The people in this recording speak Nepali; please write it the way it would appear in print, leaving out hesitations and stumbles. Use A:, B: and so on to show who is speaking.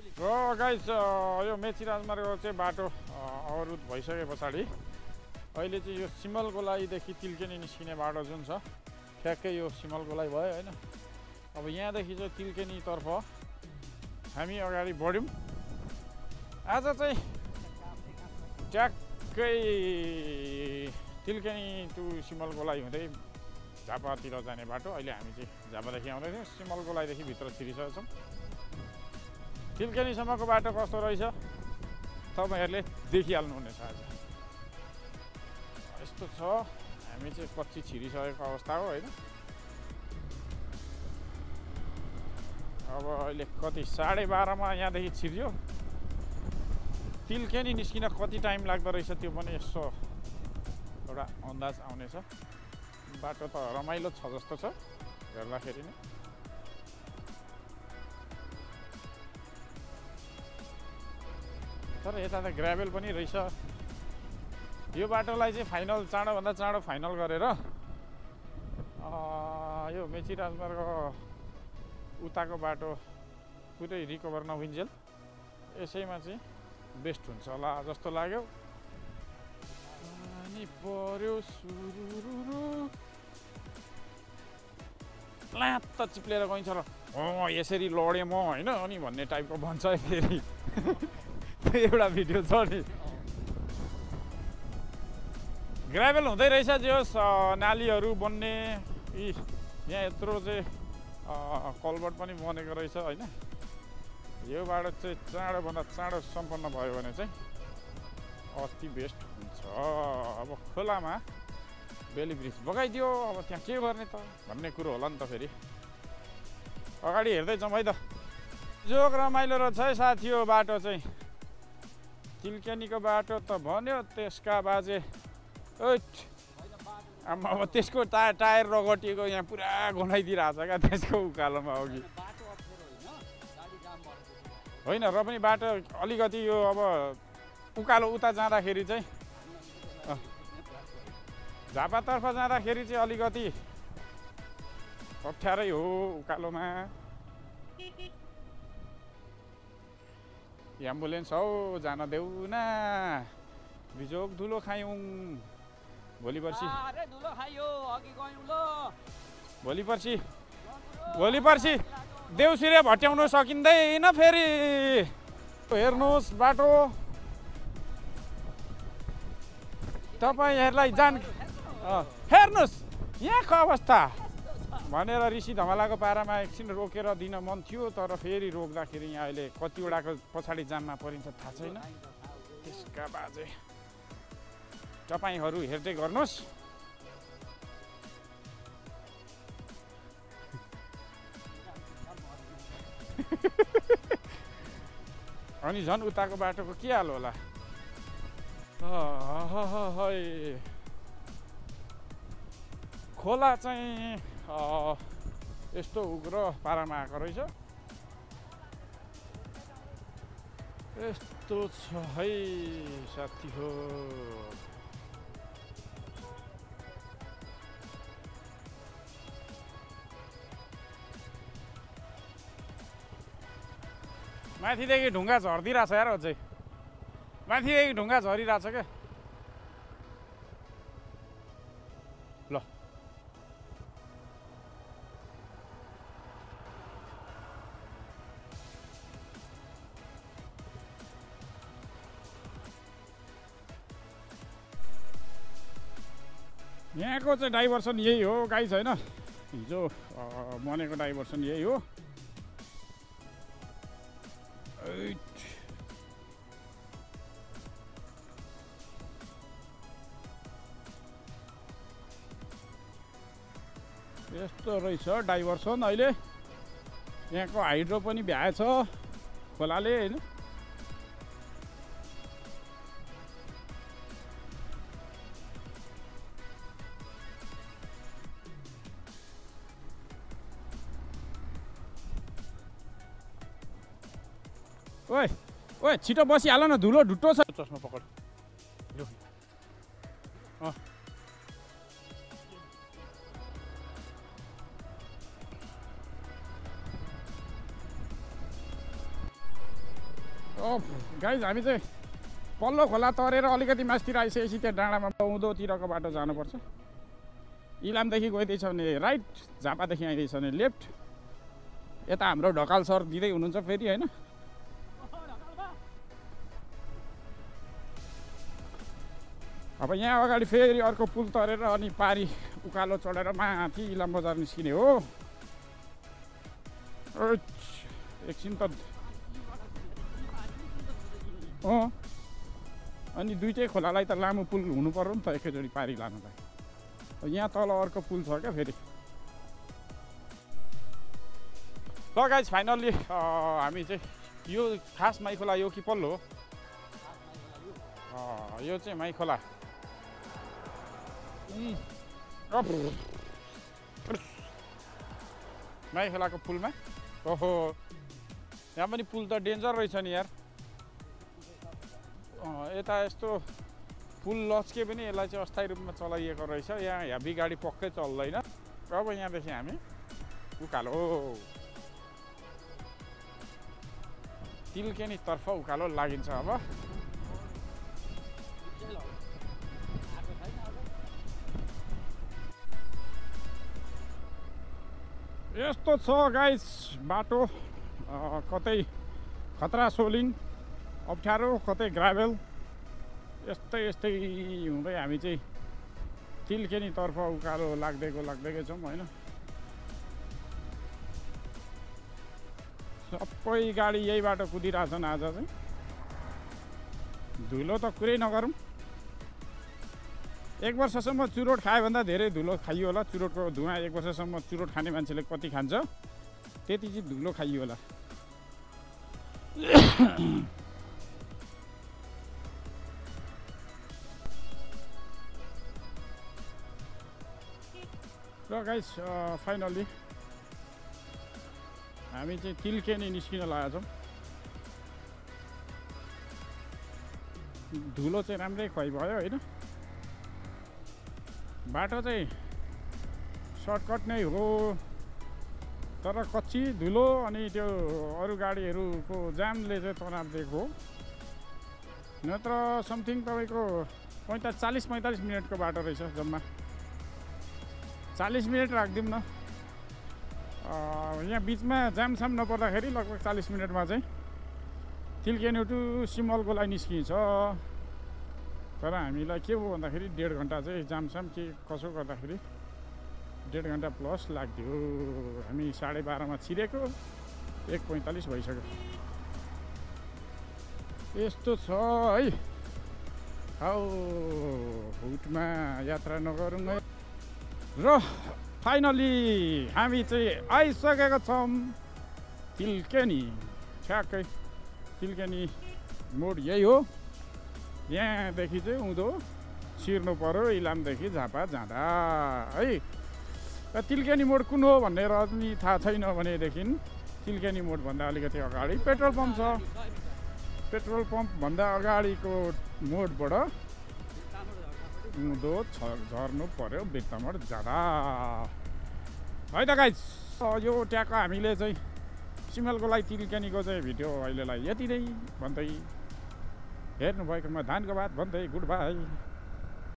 A: र गाइस यो मेची राजमार्गको चाहिँ बाटो अवरुद्ध भइसके पछाडि अहिले चाहिँ यो सिमलगोलाईदेखि तिल्केनी निस्किने बाटो जुन छ ठ्याक्कै यो सिमलगोलाई भयो हैन। अब यहाँदेखि चाहिँ तिल्केनीतर्फ हामी अगाडि बढ्यौँ। आज चाहिँ ट्याक्कै तिल्केनी टु सिमलगोलाई हुँदै झापातिर जाने बाटो। अहिले हामी चाहिँ झापादेखि आउँदैछौँ, सिमलगोलाईदेखि भित्र छिरिसकेका छौँ। तिल्केनीसम्मको बाटो कस्तो रहेछ तपाईहरुले देखिहाल्नुहुनेछ। आज यस्तो छ, हामी चाहिँ कच्ची छिरिसकेको अवस्था हो हैन। अब अहिले कति 12:30 मा यहाँदेखि छिर्यो। तिल्केनी निस्किन कति टाइम लाग्दो रहेछ त्यो पनि यसो एउटा अन्दाज आउनेछ। बाटो त रमाइलो छ जस्तो छ हेर्दाखेरि नै। तर यता त ग्राभेल पनि रहेछ। यो बाटोलाई चाहिँ फाइनल चाँडोभन्दा चाँडो फाइनल गरेर यो मेची राजमार्ग उताको बाटो पुरै रिकभर नहुन्जेल यसैमा चाहिँ बेस्ट हुन्छ होला जस्तो लाग्यो। अनि पर्यो सुरुरु लात चिप्लेर गइन्छ र यसरी लडे म हैन अनि भन्ने टाइपको भन्छ फेरि। एउटा भिडियो छ नि, ग्राभेल हुँदै रहेछ जोस् नालीहरू बन्ने। यहाँ यत्रो चाहिँ कलभर्ट पनि बनेको रहेछ हैन। यो बाटो चाहिँ चाँडोभन्दा चाँडो सम्पन्न भयो भने चाहिँ अति बेस्ट हुन्छ। अब खोलामा बेली ब्रिज बगाइदियो, अब त्यहाँ के गर्ने त भन्ने कुरो होला नि त। फेरि अगाडि हेर्दै जाउँ है त। जोक रमाइलो रहेछ है साथी यो बाटो चाहिँ। तिल्केनीको बाटो त भन्यो, त्यसका बाजे अब त्यसको टायर रगटिएको यहाँ पुरा गनाइदिइरहेछ क्या त्यसको उकालोमा अघि होइन र पनि बाटो अलिकति यो अब उकालो उता जाँदाखेरि चाहिँ झापातर्फ जाँदाखेरि चाहिँ अलिकति अप्ठ्यारै हो उकालोमा। एम्बुलेन्स हौ जान देऊ न, बिजोक धुलो खायौँ। भोलि पर्सि देउसिरे भट्याउन सकिँदैन फेरि। हेर्नुहोस् बाटो तपाईहरुलाई हेर्नुहोस् यहाँको अवस्था भनेर ऋषि धमलाको पारामा एकछिन रोकेर दिन मन थियो, तर फेरि रोक्दाखेरि यहाँ अहिले कतिवटाको पछाडि जाममा परिन्छ थाहा छैन। त्यसका बाजे तपाईहरु हेर्दै गर्नुहोस्। अनि झन् उताको बाटोको के हाल होला। खोला चाहिँ यस्तो उग्र पारामा आएको रहेछ। यस्तो छ है साथी हो। माथिदेखि ढुङ्गा झर्दिरहेछ यार अझै, माथिदेखि ढुङ्गा झरिरहेछ क्या। ल यहाँको चाहिँ डाइभर्सन यही हो गाई छैन, हिजो बनेको डाइभर्सन यही हो। यस्तो रहेछ डाइभर्सन। अहिले यहाँको हाइड्रो पनि भ्याएछ खोलाले हैन। ओए ओए छिटो बसिहाल न, धुलो ढुट्टो छ। चस्मा पकड। गाइज हामी चाहिँ पल्लो खोला तरेर अलिकति मासतिर आइसकेपछि त्यहाँ डाँडामा उँधोतिरको बाटो जानुपर्छ। इलामदेखि गइँदैछ भने राइट, झापादेखि आइँदैछ भने लेफ्ट। यता हाम्रो ढकाल सर दिँदै हुनुहुन्छ फेरि होइन। अब यहाँ अगाडि फेरि अर्को पुल तरेर अनि पारी उकालो चढेर माथि इलाम बजार निस्किने हो। एकछिन त अनि दुइटै खोलालाई त लामो पुल हुनु पर्यो नि त एकैचोटि पारी लानुलाई। यहाँ तल अर्को पुल छ क्या फेरि। ल गाइज फाइनल्ली हामी चाहिँ यो खास माइखोला यो कि पल्लो हो? यो चाहिँ माइखोला। माइखोलाको पुलमा ओहो, यहाँ पनि पुल त डेन्जर रहेछ नि यार। यता यस्तो पुल लच्के पनि यसलाई चाहिँ अस्थायी रूपमा चलाइएको रहेछ। यहाँ हेभी गाडी पक्कै चल्दैन। अब यहाँदेखि हामी उकालो तिलकेनीतर्फ उकालो लागिन्छ। अब यस्तो छ गाइस बाटो, कतै खतरा सोलिङ अप्ठ्यारो, कतै ग्राभेल, यस्तै यस्तै हुँदै हामी चाहिँ तिलकेनीतर्फ उकालो लाग्दैकै छौँ होइन। सबै गाडी यही बाटो कुदिरहेछन् आज चाहिँ। धुलो त कुरै नगरौँ। एक वर्षसम्म चुरोट खायो भन्दा धेरै धुलो खाइयो होला। चुरोटको धुवा एक वर्षसम्म चुरोट खाने मान्छेले कति खान्छ त्यति चाहिँ धुलो खाइयो होला। र गाइस फाइनल्ली हामी चाहिँ तिलकेनी निस्किन लागेका छौँ। धुलो चाहिँ राम्रै खुवाइ भयो होइन। बाटो चाहिँ सर्टकट नै हो तर कच्ची धुलो अनि त्यो अरू गाडीहरूको जामले चाहिँ तनाव दिएको हो। नत्र समथिङ तपाईँको 40-45 मिनटको बाटो रहेछ जम्मा। 40 मिनट राखिदिउँ न। यहाँ बिचमा जामसाम नपर्दाखेरि लगभग 40 मिनटमा चाहिँ तिलकेनी टु सिमलको लागि निस्किन्छ। तर हामीलाई के हो भन्दाखेरि 1.5 घन्टा चाहिँ जामसाम के कसो गर्दाखेरि 1.5 घन्टा प्लस लाग्थ्यो। हामी 12:30मा छिरेको 1:45 भइसक्यो। यस्तो छ है। हौ हुटमा यात्रा नगरौँ है। र फाइनली हामी चाहिँ आइसकेका छौँ तिलकेनी। ठ्याक्कै तिलकेनी मोड यही हो। यहाँदेखि चाहिँ उँधो छिर्नु पर्यो इलामदेखि झापा जाँदा है। तिलकेनी मोड कुन हो भनेर पनि थाहा छैन भनेदेखि तिलकेनी मोडभन्दा अलिकति अगाडि पेट्रोल पम्प छ। पेट्रोल पम्पभन्दा अगाडिको मोडबाट उँधो झर्नु पर्यो बिर्तामोड जाँदा है त गाइस। यो ट्याक्क हामीले चाहिँ सिमलको लागि तिलकेनीको चाहिँ भिडियो अहिलेलाई यति नै भन्दै हेर्नुभएकोमा धन्यवाद भन्दै गुड बाई।